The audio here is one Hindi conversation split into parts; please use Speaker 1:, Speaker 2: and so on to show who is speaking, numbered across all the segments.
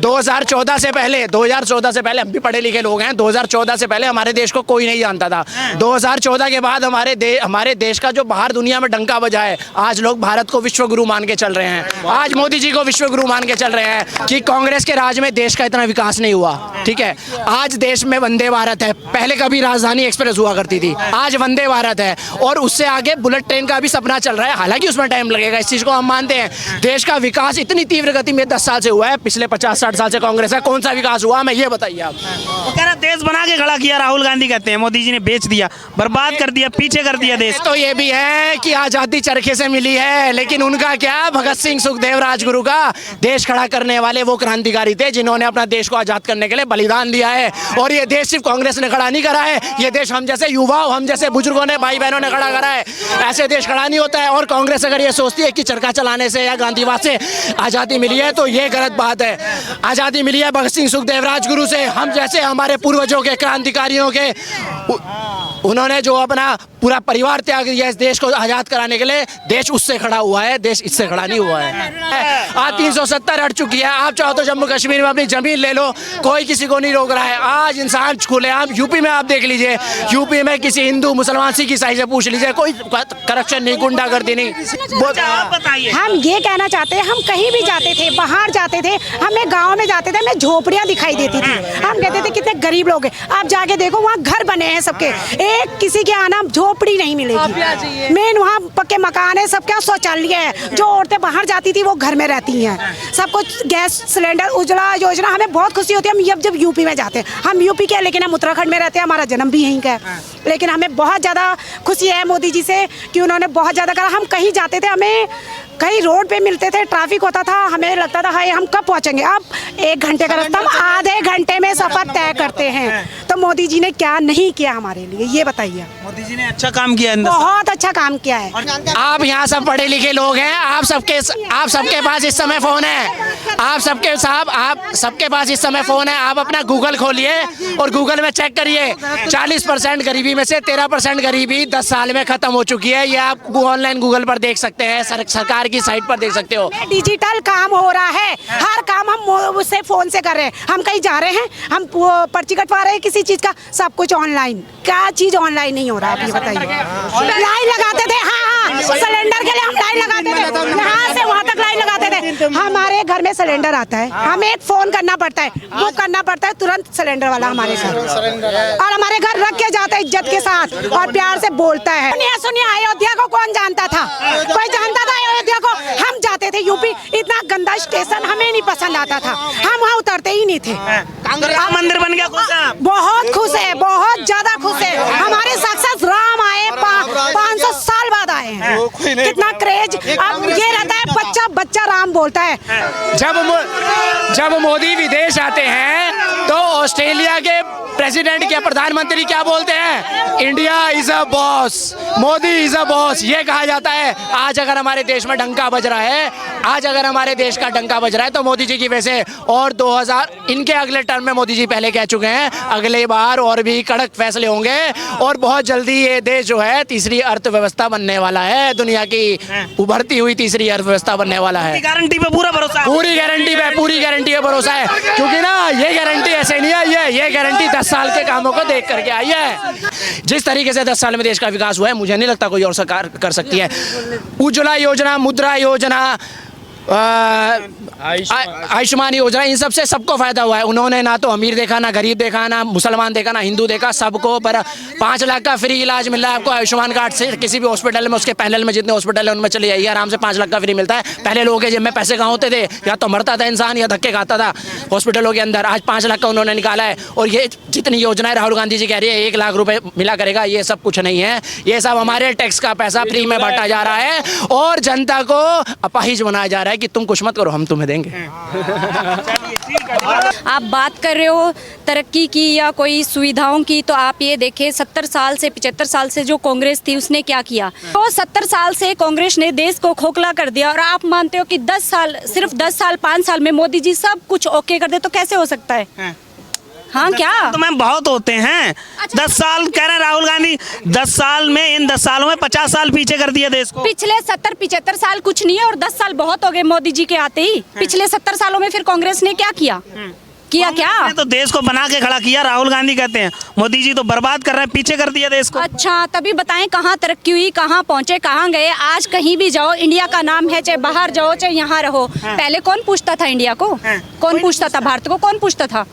Speaker 1: 2014 से पहले हम भी पढ़े लिखे लोग हैं। 2014 से पहले हमारे देश को कोई नहीं जानता था। 2014 के बाद हमारे देश का जो बाहर दुनिया में डंका बजा है, आज लोग भारत को विश्व गुरु मान के चल रहे हैं। आज मोदी जी को विश्व गुरु मान के चल रहे हैं कि कांग्रेस के राज में देश का इतना विकास नहीं हुआ। ठीक है, आज देश में वंदे भारत है, पहले कभी राजधानी एक्सप्रेस हुआ करती थी, आज वंदे भारत है और उससे आगे बुलेट ट्रेन का भी सपना चल रहा है। हालांकि उसमें टाइम लगेगा, इस चीज को हम मानते हैं। देश का विकास इतनी तीव्र गति में 10 साल से हुआ है, पिछले 50-60 साल से कांग्रेस है, कौन सा विकास हुआ हमें ये बताइए आप।
Speaker 2: वो कह रहा देश बना के खड़ा किया राहुल गांधी कहते हैं, मोदी जी ने बेच दिया, बर्बाद कर दिया, पीछे कर दिया देश।
Speaker 1: तो ये भी है कि आजादी चरखे से मिली है, लेकिन उनका क्या, भगत सिंह सुखदेव राजगुरु का देश खड़ा करने वाले वो क्रांतिकारी थे जिन्होंने अपना देश को आजाद करने के लिए बलिदान दिया है। और ये देश सिर्फ कांग्रेस ने खड़ा नहीं करा है, ये देश हम जैसे युवाओं, हम जैसे बुजुर्गों ने, भाई बहनों ने खड़ा करा है। ऐसे देश खड़ा नहीं होता है। और कांग्रेस अगर ये सोचती है कि चरखा चलाने से या गांधीवाद से आजादी मिली है तो ये गलत बात है। आजादी मिली है भगत सिंह सुखदेव राजगुरु से, हम जैसे हमारे पूर्वजों के, क्रांतिकारियों के, उन्होंने जो अपना पूरा परिवार त्याग दिया इस देश को आजाद कराने के लिए। देश उससे खड़ा हुआ है, देश इससे खड़ा नहीं हुआ है। आज 370 हट चुकी है। आप चाहो तो जम्मू कश्मीर में अपनी जमीन ले लो, कोई किसी को नहीं रोक रहा है। आज इंसान खुलेआम, यूपी में आप देख लीजिए, यूपी में किसी हिंदू मुसलमान सिख ईसाई से पूछ लीजिए, कोई करप्शन नहीं, गुंडागर्दी नहीं।
Speaker 2: आप बताइए।
Speaker 3: हम ये कहना चाहते हैं, हम कहीं भी जाते थे, बाहर जाते थे, हमें गांव में जाते थे, हमें झोपड़ियां दिखाई देती थी। हम कहते थे कितने गरीब लोग हैं। आप जाके देखो वहाँ घर बने हैं सबके, एक किसी के आना झोपड़ी नहीं मिलेगी। मेन वहाँ पक्के मकान है, सबके शौचालय है। जो औरतें बाहर जाती थी वो घर में रहती हैं। सब कुछ गैस सिलेंडर, उज्ज्वला योजना, हमें बहुत खुशी होती है हम जब यूपी में जाते हैं। हम यूपी के, लेकिन हम उत्तराखंड में रहते हैं, हमारा जन्म भी यहीं का है। लेकिन हमें बहुत ज़्यादा खुशी है मोदी जी से कि उन्होंने बहुत ज़्यादा करा। हम कहीं जाते थे, हमें कहीं रोड पे मिलते थे, ट्रैफिक होता था, हमें लगता था हाय हम कब पहुंचेंगे। अब 1 घंटे का रास्ता हम आधे घंटे में सफर तय करते हैं। तो मोदी जी ने क्या नहीं किया हमारे लिए, ये बताइए।
Speaker 2: मोदी जी ने अच्छा काम किया,
Speaker 3: बहुत अच्छा काम किया है।
Speaker 1: आप यहाँ सब पढ़े लिखे लोग हैं, आप सबके पास इस समय फोन है, आप सबके पास इस समय फोन है। आप अपना गूगल खोलिए और गूगल में चेक करिए, 40% गरीबी में से 13% गरीबी 10 साल में खत्म हो चुकी है। ये आप ऑनलाइन गूगल पर देख सकते हैं, सरकार की साइट पर देख सकते हो।
Speaker 3: डिजिटल काम हो रहा है, हर काम हम उससे फोन से कर रहे हैं। हम कहीं जा रहे हैं, हम पर्ची कटवा रहे हैं किसी चीज का, सब कुछ ऑनलाइन। क्या चीज ऑनलाइन नहीं हो रहा है, बताइए। लाइन लगाते थे, हाँ, सिलेंडर के लिए हम लाइन लगाते थे, यहाँ से वहाँ तक लाइन लगाते थे। हमारे घर में सिलेंडर आता है, हमें एक फोन करना पड़ता है, बुक करना पड़ता है, तुरंत सिलेंडर वाला हमारे घर, और हमारे घर रख के जाता है इज्जत के साथ और प्यार से बोलता है। सुनिए अयोध्या को कौन जानता था? कोई जानता था अयोध्या को? हम जाते थे यूपी, इतना गंदा स्टेशन हमें नहीं पसंद आता था, हम वहाँ उतरते ही नहीं थे।
Speaker 2: राम मंदिर बन गया, खुश है?
Speaker 3: बहुत खुश है, बहुत ज्यादा खुश है। हमारे साक्षात राम आए, 500 साल बाद आए हैं। कितना क्रेज अब ये रहता है, बच्चा राम बोलता है।
Speaker 1: जब मोदी विदेश आते हैं तो ऑस्ट्रेलिया के प्रेसिडेंट या प्रधानमंत्री क्या बोलते हैं? India is a boss, Modi is a boss, ये कहा जाता है। आज अगर हमारे देश में डंका बज रहा है, आज अगर हमारे देश का डंका बज रहा है तो मोदी जी की वजह से। और 2000 इनके अगले टर्म में मोदी जी पहले कह चुके हैं, अगले बार और भी कड़क फैसले होंगे और बहुत जल्दी ये देश जो है तीसरी अर्थव्यवस्था बनने वाला है, दुनिया की उभरती हुई तीसरी अर्थव्यवस्था बनने वाला है।
Speaker 2: गारंटी पे पूरा भरोसा,
Speaker 1: पूरी गारंटी पे भरोसा है, क्योंकि ना ये गारंटी ऐसे नहीं आई है, ये गारंटी 10 साल के कामों को देख करके आई है। जिस तरीके से 10 साल में देश का विकास हुआ है, मुझे नहीं लगता कोई और सरकार कर सकती है। उज्ज्वला योजना, मुद्रा योजना, आयुष्मान योजना, इन सबसे सबको फायदा हुआ है। उन्होंने ना तो अमीर देखा, ना गरीब देखा, ना मुसलमान देखा, ना हिंदू देखा, सबको। पर 5 लाख का फ्री इलाज मिल रहा है आपको आयुष्मान कार्ड से। किसी भी हॉस्पिटल में, उसके पैनल में जितने हॉस्पिटल है उनमें चले जाइए, आराम से 5 लाख का फ्री मिलता है। पहले लोगों के जेब में पैसे कहाँ होते थे, या तो मरता था इंसान या धक्के खाता था हॉस्पिटलों के अंदर। आज 5 लाख का उन्होंने निकाला है। और ये जितनी योजनाएं राहुल गांधी जी कह रही है 1 लाख रुपए मिला करेगा, ये सब कुछ नहीं है। ये सब हमारे टैक्स का पैसा फ्री में बांटा जा रहा है और जनता को अपाहिज बनाया जा रहा है कि तुम कुछ मत करो, हम तुम्हें देंगे।
Speaker 4: आप बात कर रहे हो तरक्की की या कोई सुविधाओं की, तो आप ये देखें 70 साल से 75 साल से जो कांग्रेस थी उसने क्या किया। तो 70 साल से कांग्रेस ने देश को खोखला कर दिया और आप मानते हो कि 10 साल, सिर्फ 10 साल 5 साल में मोदी जी सब कुछ ओके कर दे, तो कैसे हो सकता है? हाँ क्या?
Speaker 2: तो मैम बहुत होते हैं। 10 साल कह रहे हैं राहुल गांधी, 10 साल में, इन 10 सालों में 50 साल पीछे कर दिया देश को।
Speaker 4: पिछले 70-75 साल कुछ नहीं है और 10 साल बहुत हो गए मोदी जी के आते ही। पिछले 70 सालों में फिर कांग्रेस ने क्या किया? किया क्या?
Speaker 2: कांग्रेस ने तो देश को बना के खड़ा किया, राहुल गांधी कहते हैं मोदी जी तो बर्बाद कर रहे हैं, पीछे कर दिया देश को।
Speaker 4: अच्छा, तभी बताएं कहाँ तरक्की हुई, कहाँ पहुँचे, कहाँ गए? आज कहीं भी जाओ इंडिया का नाम है, चाहे बाहर जाओ चाहे यहाँ रहो। पहले कौन पूछता था इंडिया को? कौन पूछता था? भारत को कौन पूछता था?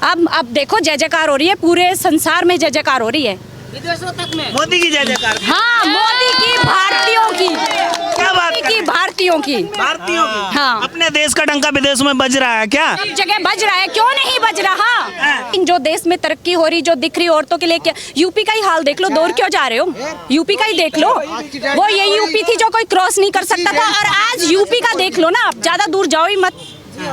Speaker 4: अब देखो जय जयकार हो रही है, पूरे संसार में जय जयकार हो रही है,
Speaker 2: विदेशों तक में मोदी की जय जयकार।
Speaker 4: हाँ, मोदी की, भारतीयों की।
Speaker 2: क्या बात कर रहे हैं?
Speaker 4: भारतीयों की।
Speaker 2: भारतीयों की?
Speaker 4: हाँ।
Speaker 2: अपने देश का डंका विदेशों में बज रहा है क्या?
Speaker 4: सब जगह बज रहा है, क्यों नहीं बज रहा? जो देश में तरक्की हो रही, जो दिख रही औरतों के लिए, क्या यूपी का ही हाल देख लो, दूर क्यों जा रहे हो? यूपी का ही देख लो, वो यही यूपी थी जो कोई क्रॉस नहीं कर सकता था, और आज यूपी का देख लो ना, आप ज्यादा दूर जाओ ही मत,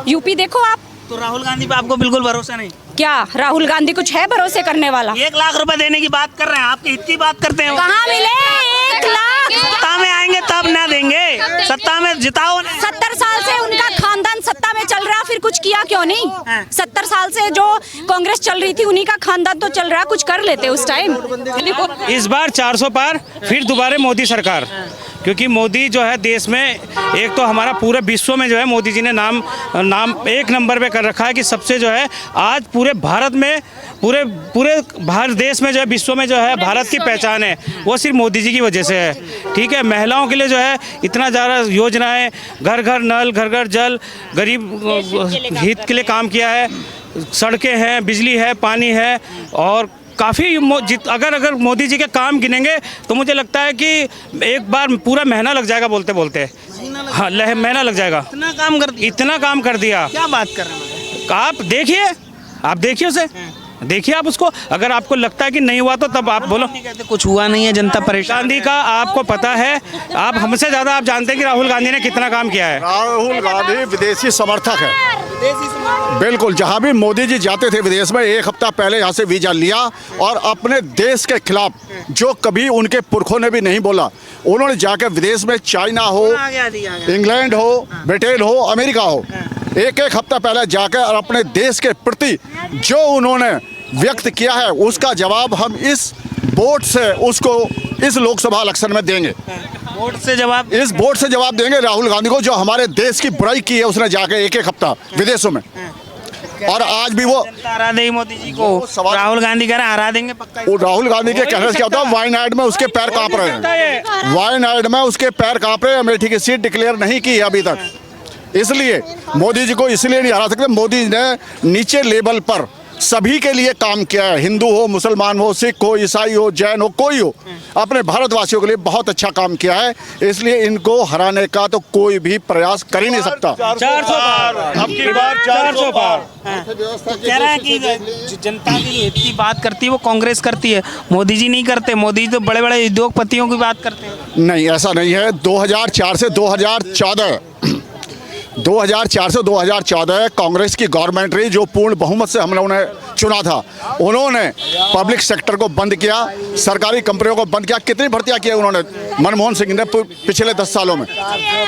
Speaker 4: यूपी देखो आप।
Speaker 2: तो राहुल गांधी पे आपको बिल्कुल भरोसा नहीं?
Speaker 4: क्या राहुल गांधी कुछ है भरोसे करने वाला?
Speaker 2: 1 लाख रुपए देने की बात कर रहे हैं, आपके हित की बात करते हैं।
Speaker 4: कहाँ मिले 1 लाख?
Speaker 2: सत्ता में आएंगे तब ना देंगे, सत्ता में जिताओ।
Speaker 4: 70 साल से उनका खानदान सत्ता में चल रहा, फिर कुछ किया क्यों नहीं? 70 साल से जो कांग्रेस चल रही थी उन्हीं का खानदान तो चल रहा, कुछ कर लेते उस टाइम।
Speaker 5: इस बार 400 पार, फिर दोबारा मोदी सरकार, क्योंकि मोदी जो है देश में, एक तो हमारा पूरे विश्व में जो है मोदी जी ने नाम 1 नंबर पे कर रखा है कि सबसे जो है आज पूरे भारत में, पूरे भारत देश में जो है, विश्व में जो है भारत की पहचान है, वो सिर्फ मोदी जी की वजह से है। ठीक है, महिलाओं के लिए जो है इतना ज़्यादा योजनाएं, घर घर नल, घर घर जल, गरीब हित के लिए काम किया है, सड़कें हैं, बिजली है, पानी है, और काफ़ी अगर मोदी जी के काम गिनेंगे तो मुझे लगता है कि एक बार पूरा महीना लग जाएगा बोलते बोलते। हाँ, महीना लग जाएगा, इतना काम कर दिया।
Speaker 2: क्या बात कर रहे हैं?
Speaker 5: आप देखिए उसे, देखिए आप उसको। अगर आपको लगता है कि नहीं हुआ तो तब आप बोलो।
Speaker 2: कुछ हुआ नहीं है, जनता परेशान।
Speaker 5: गांधी का आपको पता है, आप हमसे ज़्यादा आप जानते हैं कि राहुल गांधी ने कितना काम किया है।
Speaker 6: राहुल गांधी विदेशी समर्थक है, बिल्कुल। जहां भी मोदी जी जाते थे विदेश में, 1 हफ्ता पहले यहाँ से वीजा लिया, और अपने देश के खिलाफ जो कभी उनके पुरखों ने भी नहीं बोला, उन्होंने जाकर विदेश में, चाइना हो, इंग्लैंड हो, ब्रिटेन हो, अमेरिका हो, 1 हफ्ता पहले जाकर और अपने देश के प्रति जो उन्होंने व्यक्त किया है, उसका जवाब हम इस वोट से उसको इस लोकसभा इलेक्शन में देंगे। इस वोट से जवाब देंगे राहुल गांधी को, जो हमारे देश की बुराई की है उसने जाके 1 हफ्ता विदेशों में। और आज भी वो
Speaker 2: हरा देंगे मोदी जी को, राहुल गांधी कह रहे हैं हरा देंगे पक्का।
Speaker 6: वो राहुल गांधी के कहने से क्या होता है, वायनाड में उसके पैर कांप रहे हैं, वायनाड में उसके पैर कांप रहे हैं। अमेठी की सीट डिक्लेयर नहीं की है अभी तक, इसलिए मोदी जी को इसलिए नहीं हरा सकते। मोदी जी ने नीचे लेवल पर सभी के लिए काम किया है, हिंदू हो, मुसलमान हो, सिख हो, ईसाई हो, जैन हो, कोई हो, अपने भारतवासियों के लिए बहुत अच्छा काम किया है। इसलिए इनको हराने का तो कोई भी प्रयास कर ही नहीं सकता।
Speaker 5: 400 पार, अब की बार 400 पार।
Speaker 2: कह रहे हैं कि जनता की हित की बात करती है वो कांग्रेस करती है, मोदी जी नहीं करते। मोदी जी तो बड़े बड़े उद्योगपतियों की बात करते हैं।
Speaker 6: नहीं, ऐसा नहीं है। 2004 से 2014 कांग्रेस की गवर्नमेंट रही, जो पूर्ण बहुमत से हम लोगों ने चुना था। उन्होंने पब्लिक सेक्टर को बंद किया, सरकारी कंपनियों को बंद किया। कितनी भर्तियां की उन्होंने, मनमोहन सिंह ने पिछले 10 सालों में,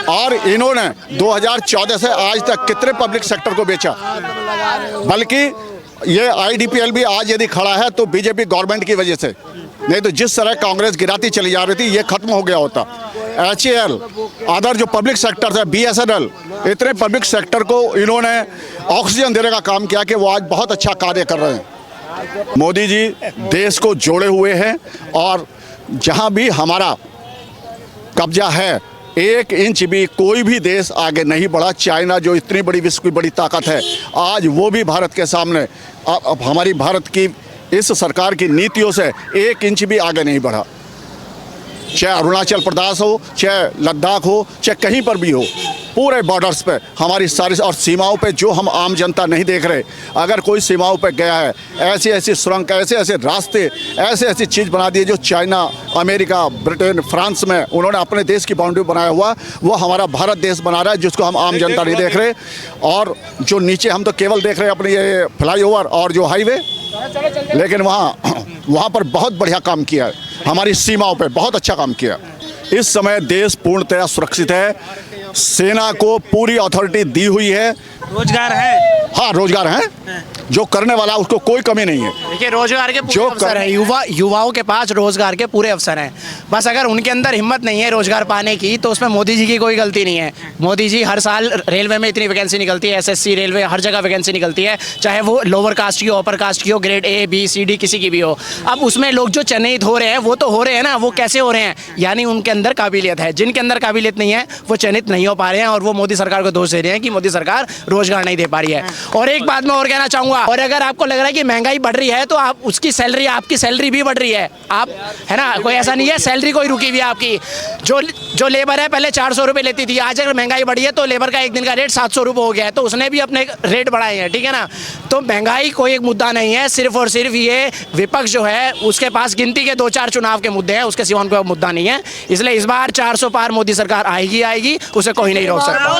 Speaker 6: और इन्होंने 2014 से आज तक कितने पब्लिक सेक्टर को बेचा। बल्कि ये IDPL भी आज यदि खड़ा है तो बीजेपी गवर्नमेंट की वजह से, नहीं तो जिस तरह कांग्रेस गिराती चली जा रही थी ये खत्म हो गया होता। HAL, अदर जो पब्लिक सेक्टर है, BSNL, इतने पब्लिक सेक्टर को इन्होंने ऑक्सीजन देने का काम किया कि वो आज बहुत अच्छा कार्य कर रहे हैं। मोदी जी देश को जोड़े हुए हैं, और जहां भी हमारा कब्जा है, 1 इंच भी कोई भी देश आगे नहीं बढ़ा। चाइना जो इतनी बड़ी विश्व की बड़ी ताकत है, आज वो भी भारत के सामने, अब हमारी भारत की इस सरकार की नीतियों से 1 इंच भी आगे नहीं बढ़ा। चाहे अरुणाचल प्रदेश हो, चाहे लद्दाख हो, चाहे कहीं पर भी हो, पूरे बॉर्डर्स पे हमारी सारी, और सीमाओं पे जो हम आम जनता नहीं देख रहे, अगर कोई सीमाओं पे गया है, ऐसी ऐसी सुरंग, ऐसे ऐसे रास्ते, ऐसे ऐसी चीज़ बना दी है जो चाइना, अमेरिका, ब्रिटेन, फ्रांस में उन्होंने अपने देश की बाउंड्री बनाया हुआ, वो हमारा भारत देश बना रहा है, जिसको हम आम जनता नहीं देख रहे। और जो नीचे हम तो केवल देख रहे हैं अपने ये फ्लाईओवर और जो हाईवे, लेकिन वहाँ पर बहुत बढ़िया काम किया है, हमारी सीमाओं पे बहुत अच्छा काम किया। इस समय देश पूर्णतः सुरक्षित है। सेना को पूरी अथॉरिटी दी हुई है।
Speaker 2: रोजगार है,
Speaker 6: हाँ, रोजगार है, जो करने वाला उसको कोई कमी नहीं है।
Speaker 1: देखिए रोजगार के पूरे
Speaker 6: जो
Speaker 1: अवसर हैं, युवाओं के पास रोजगार के पूरे अवसर हैं। बस अगर उनके अंदर हिम्मत नहीं है रोजगार पाने की तो उसमें मोदी जी की कोई गलती नहीं है। मोदी जी हर साल रेलवे में इतनी वैकेंसी निकलती है, एसएससी रेलवे हर जगह वैकेंसी निकलती है, चाहे वो लोअर कास्ट की हो, अपर कास्ट की हो, grade A B C D किसी की भी हो। अब उसमें लोग जो चयनित हो रहे हैं वो तो हो रहे हैं ना, वो कैसे हो रहे हैं, यानी उनके अंदर काबिलियत है। जिनके अंदर काबिलियत नहीं है वो चयनित नहीं हो पा रहे हैं और वो मोदी सरकार को दोष दे रहे हैं कि मोदी सरकार रोजगार नहीं दे पा रही है। और एक बात मैं और कहना चाहूंगा, और अगर आपको लग रहा है कि महंगाई बढ़ रही है तो आप उसकी सैलरी, आपकी सैलरी भी बढ़ रही है। आप है ना, कोई ऐसा नहीं है सैलरी कोई रुकी हुई है आपकी। जो लेबर है पहले 400 रुपये लेती थी, आज अगर महंगाई बढ़ी है तो लेबर का एक दिन का रेट 700 रुपये हो गया है, तो उसने भी अपने रेट बढ़ाए हैं, ठीक है ना। तो महंगाई कोई एक मुद्दा नहीं है, सिर्फ और सिर्फ ये विपक्ष जो है उसके पास गिनती के 2-4 चुनाव के मुद्दे हैं, उसके सिवा कोई मुद्दा नहीं है। इसलिए इस बार 400 पार मोदी सरकार आएगी, उसे कोई नहीं रोक सकता।